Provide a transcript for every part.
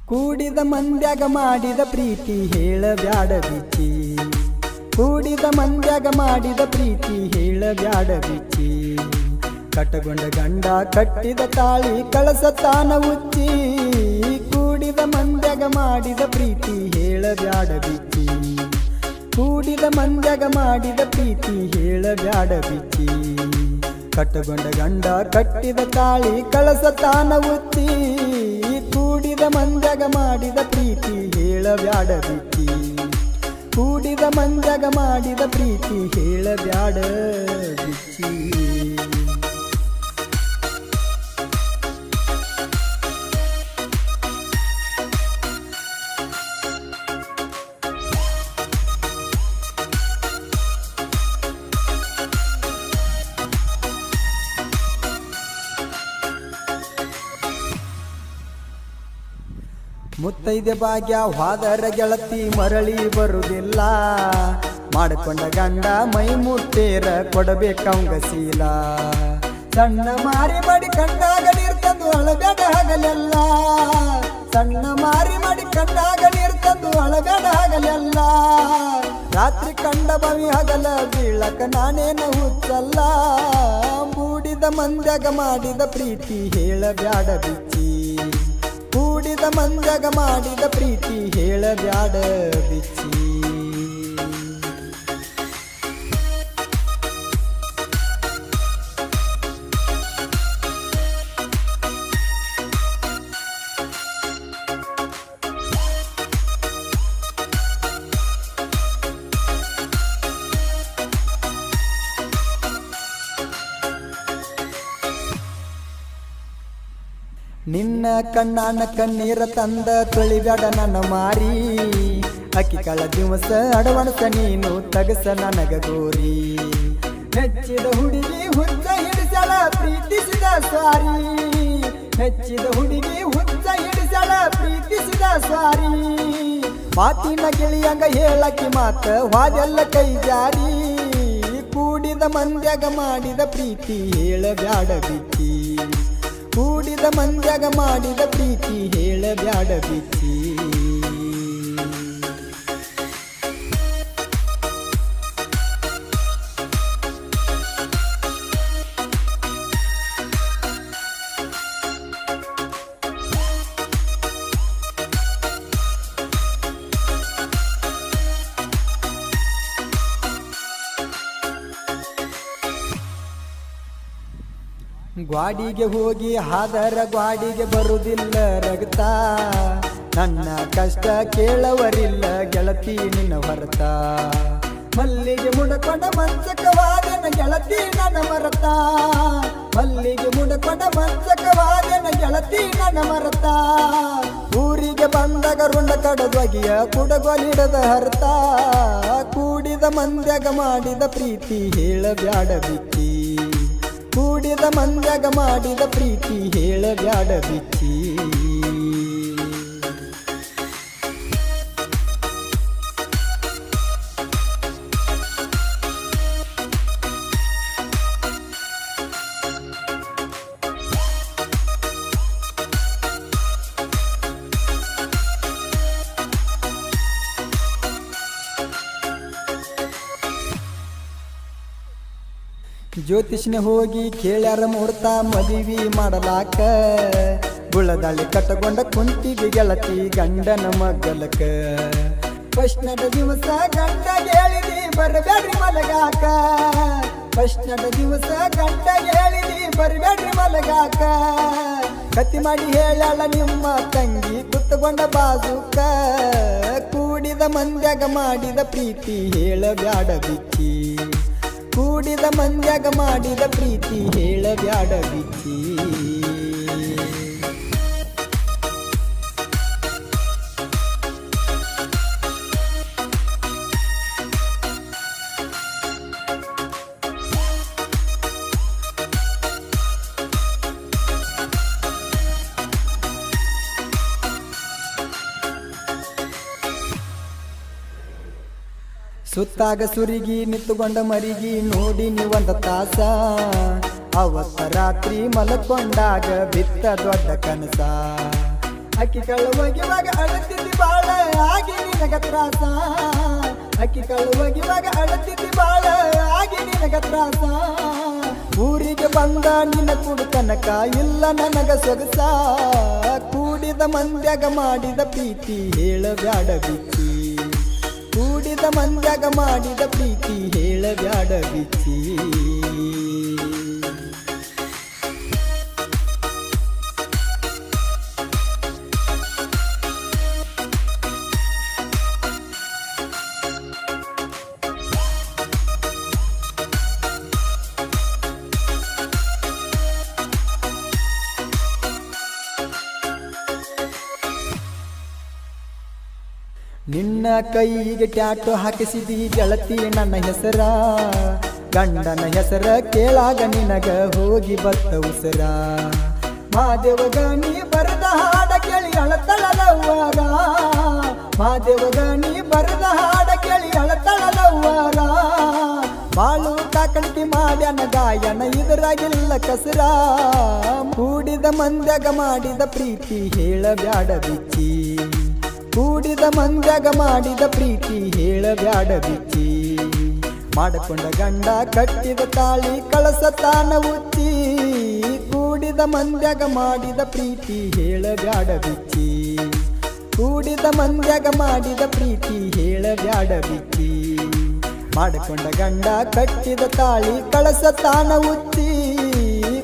ಕೂಡಿದ ಮಂದ್ಯಾಗ ಮಾಡಿದ ಪ್ರೀತಿ ಹೇಳಬ್ಯಾಡ ಬಿಚ್ಚಿ ಕೂಡಿದ ಮಂದ್ಯಾಗ ಮಾಡಿದ ಪ್ರೀತಿ ಹೇಳಬ್ಯಾಡ ಬಿಚ್ಚಿ ಕಟ್ಟಗೊಂಡ ಗಂಡ ಕಟ್ಟಿದ ತಾಳಿ ಕಳಸತಾನ ಉಚ್ಚಿ ಕೂಡಿದ ಮಂದ್ಯಾಗ ಮಾಡಿದ ಪ್ರೀತಿ ಹೇಳಬ್ಯಾಡ ಬಿಚ್ಚಿ ಕೂಡಿದ ಮಂದ್ಯಾಗ ಮಾಡಿದ ಪ್ರೀತಿ ಹೇಳಬ್ಯಾಡ ಬಿಚ್ಚಿ ಕಟ್ಟಗೊಂಡ ಗಂಡ ಕಟ್ಟಿದ ತಾಳಿ ಕಳಸತಾನ ಉಚ್ಚಿ ಕೂಡಿದ ಮಂದ್ಯಾಗ ಮಾಡಿದ ಪ್ರೀತಿ ಹೇಳಬ್ಯಾಡ ಬಿಚ್ಚಿ ಕೂಡಿದ ಮಂದ್ಯಾಗ ಮಾಡಿದ ಪ್ರೀತಿ ಹೇಳಬ್ಯಾಡ ಬಿಚ್ಚಿ ಮುತ್ತೈದೆ ಭಾಗ್ಯ ವಾದರ ಗೆಳತಿ ಮರಳಿ ಬರುವುದಿಲ್ಲ ಮಾಡಿಕೊಂಡ ಗಂಡ ಮೈ ಮುಟ್ಟೇರ ಕೊಡಬೇಕಂಗ ಶೀಲ ಸಣ್ಣ ಮಾರಿ ಮಾಡಿ ಕಂಡಾಗ ನೀರು ತಂದು ಅಳಬೇಡ ಹಗಲೆಲ್ಲ ಸಣ್ಣ ಮಾರಿ ಮಾಡಿ ಕಂಡಾಗ ನೀರು ತಂದು ಅಳಬೇಡ ಹಗಲೆಲ್ಲ ರಾತ್ರಿ ಕಂಡ ಬವಿ ಹಗಲ ಬೀಳಕ ನಾನೇನು ಹುಚ್ಚಲ್ಲ ಮೂಡಿದ ಮಂದ್ಯಾಗ ಮಾಡಿದ ಪ್ರೀತಿ ಹೇಳಬ್ಯಾಡ ಬಿಚ್ಚಿ ಕೂಡಿದ ಮಂದ್ಯಾಗ ಮಾಡಿದ ಪ್ರೀತಿ ಹೇಳಬ್ಯಾಡ ಬಿಚ್ಚಿ ನಿನ್ನ ಕಣ್ಣಾನ ಕಣ್ಣೀರ ತಂದ ತೊಳಿಬ್ಯಾಡ ನನ್ನ ಮಾರಿ ಅಕ್ಕಿ ಕಳ ದಿವಸ ಅಡವಣಸ ನೀನು ತಗಸ ನನಗ ಗೋರಿ ನೆಚ್ಚಿದ ಹುಡುಗಿ ಹುಚ್ಚ ಹಿಡಿಸಳ ಪ್ರೀತಿಸಿದ ಸ್ವಾರಿ ನೆಚ್ಚಿದ ಹುಡುಗಿ ಹುಚ್ಚ ಹಿಡಿಸಳ ಪ್ರೀತಿಸಿದ ಸ್ವಾರಿ ಮಾತಿನ ಗಿಳಿಯಂಗ ಹೇಳಕ್ಕಿ ಮಾತ ವಾದೆಲ್ಲ ಕೈ ಜಾರಿ ಕೂಡಿದ ಮಂದ್ಯಾಗ ಮಾಡಿದ ಪ್ರೀತಿ ಹೇಳಬ್ಯಾಡ ಬಿಚ್ಚಿ ಕೂಡಿದ ಮಂದ್ಯಾಗ ಮಾಡಿದ ಪ್ರೀತಿ ಹೇಳಬ್ಯಾಡ ಬಿಚ್ಚಿ ಗ್ವಾಡಿಗೆ ಹೋಗಿ ಹಾದರ ಗ್ವಾಡಿಗೆ ಬರುವುದಿಲ್ಲ ರಗತ ನನ್ನ ಕಷ್ಟ ಕೇಳವರಿಲ್ಲ ಗೆಳತಿ ನಿನ್ನ ಹೊರತ ಮಲ್ಲಿಗೆ ಮುಡಕೊಂಡ ಮಂಚಕವಾದನ ಗೆಳತಿ ನನ್ನ ಮರತ ಮಲ್ಲಿಗೆ ಮುಡಕೊಂಡ ಮಂಚಕವಾದನ ಗೆಳತಿ ನನ್ನ ಮರತ ಊರಿಗೆ ಬಂದಾಗ ರುಂಡ ಕಡದೊಗಿಯ ಕುಡಗೊಲಿಡದ ಹರ್ತ ಕೂಡಿದ ಮಂದ್ಯಾಗ ಮಾಡಿದ ಪ್ರೀತಿ ಹೇಳಬ್ಯಾಡ ಬಿಚ್ಚಿ ಕೂಡಿದ ಮಂದ್ಯಾಗ ಮಾಡಿದ ಪ್ರೀತಿ ಹೇಳಬ್ಯಾಡ ಬಿಚ್ಚಿ ಜ್ಯೋತಿಷ್ನೆ ಹೋಗಿ ಕೇಳ್ಯಾರ ಮುಹೂರ್ತ ಮದುವೆ ಮಾಡಲಾಕ ಗುಳದಾಳಿ ಕಟ್ಟಗೊಂಡ ಕುಂತಿಗೆ ಗೆಳತಿ ಗಂಡನ ಮಗ್ಗಲಕ ಫಸ್ಟ್ನಡ ದಿವಸ ಗಂಡ ಹೇಳಿದಿ ಬರಬೇಡ್ರಿ ಮಲಗಾಕ ಫಸ್ಟ್ನಡ ದಿವಸ ಗಂಡ ಹೇಳಿದಿ ಬರಬೇಡ್ರಿ ಮಲಗಾಕ ಕತ್ತಿ ಮಾಡಿ ಹೇಳಾಳ ನಿಮ್ಮ ತಂಗಿ ಕುತ್ತಗೊಂಡ ಬಾಜುಕ ಕೂಡಿದ ಮಂದ್ಯಾಗ ಮಾಡಿದ ಪ್ರೀತಿ ಹೇಳಬ್ಯಾಡ ಬಿಚ್ಚಿ ಕೂಡಿದ ಮಂದ್ಯಾಗ ಮಾಡಿದ ಪ್ರೀತಿ ಹೇಳಬ್ಯಾಡ ಬಿಚ್ಚಿ ಸುತ್ತಾಗ ಸುರಿಗಿ ನಿತ್ತುಕೊಂಡ ಮರಿಗಿ ನೋಡಿ ನೀವಂದ ತಾಸ ಅವತ್ತ ರಾತ್ರಿ ಮಲಕೊಂಡಾಗ ಬಿತ್ತ ದೊಡ್ಡ ಕನಸ ಅಕ್ಕಿ ಕಳುವಗಿವಾಗ ಅಳತಿದ್ದಿ ಬಾಳ ಆಗಿ ನಿನಗ ತ್ರಾಸ ಅಕ್ಕಿ ಕಳುವಗಿವಾಗ ಅಳತಿದ್ದಿ ಬಾಳ ಆಗಿ ನಿನಗ ತ್ರಾಸ ಊರಿಗೆ ಬಂದ ನಿನ್ನ ಕುಡುತನಕ ಇಲ್ಲ ನನಗ ಸೊಗಸ ಕೂಡಿದ ಮಂದ್ಯಾಗ ಮಾಡಿದ ಪ್ರೀತಿ ಹೇಳಬ್ಯಾಡ ಬಿಚ್ಚಿ ಕೂಡಿದ ಮಂದ್ಯಾಗ ಮಾಡಿದ ಪ್ರೀತಿ ಹೇಳಬ್ಯಾಡ ಬಿಚ್ಚಿ ನಿನ್ನ ಕೈಗೆ ಟ್ಯಾಟು ಹಾಕಿಸಿದಿ ಗೆಳತಿ ನನ್ನ ಹೆಸರ ಗಂಡನ ಹೆಸರ ಕೇಳಾಗ ನಿನಗ ಹೋಗಿ ಬತ್ತ ಉಸರ ಮಾದೇವಗ ನೀ ಬರದ ಹಾಡ ಕೇಳಿ ಅಳತಳದವ್ವಾರ ಮಾದೇವಗ ನೀ ಬರದ ಹಾಡ ಕೇಳಿ ಅಳತಳದವ್ವಾರ ಬಾಳು ಕಾಕಂಟಿ ಮಾಡ್ಯಾನ ಗಾಯನ ಇದರಾಗಿಲ್ಲ ಕಸರ ಕೂಡಿದ ಮಂದ್ಯಾಗ ಮಾಡಿದ ಪ್ರೀತಿ ಹೇಳಬ್ಯಾಡ ಬಿಚ್ಚಿ ಕೂಡಿದ ಮಂದ್ಯಾಗ ಮಾಡಿದ ಪ್ರೀತಿ ಹೇಳಬ್ಯಾಡ ಬಿಚ್ಚಿ ಮಾಡಿಕೊಂಡ ಗಂಡ ಕಟ್ಟಿದ ತಾಳಿ ಕಳಸತಾನ ಉಚ್ಚಿ ಕೂಡಿದ ಮಂದ್ಯಾಗ ಮಾಡಿದ ಪ್ರೀತಿ ಹೇಳಬ್ಯಾಡ ಬಿಚ್ಚಿ ಕೂಡಿದ ಮಂದ್ಯಾಗ ಮಾಡಿದ ಪ್ರೀತಿ ಹೇಳಬ್ಯಾಡ ಬಿಚ್ಚಿ ಮಾಡಿಕೊಂಡ ಗಂಡ ಕಟ್ಟಿದ ತಾಳಿ ಕಳಸತಾನ ಉಚ್ಚಿ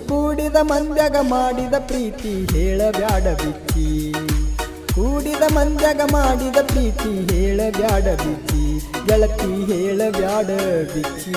ಕೂಡಿದ ಮಂದ್ಯಾಗ ಮಾಡಿದ ಪ್ರೀತಿ ಹೇಳಬ್ಯಾಡ ಬಿಚ್ಚಿ ಕೂಡಿದ ಮಂದ್ಯಾಗ ಮಾಡಿದ ಪ್ರೀತಿ ಹೇಳಬ್ಯಾಡ ಬಿಚ್ಚಿ ಗೆಳತಿ ಹೇಳಬ್ಯಾಡ ಬಿಚ್ಚಿ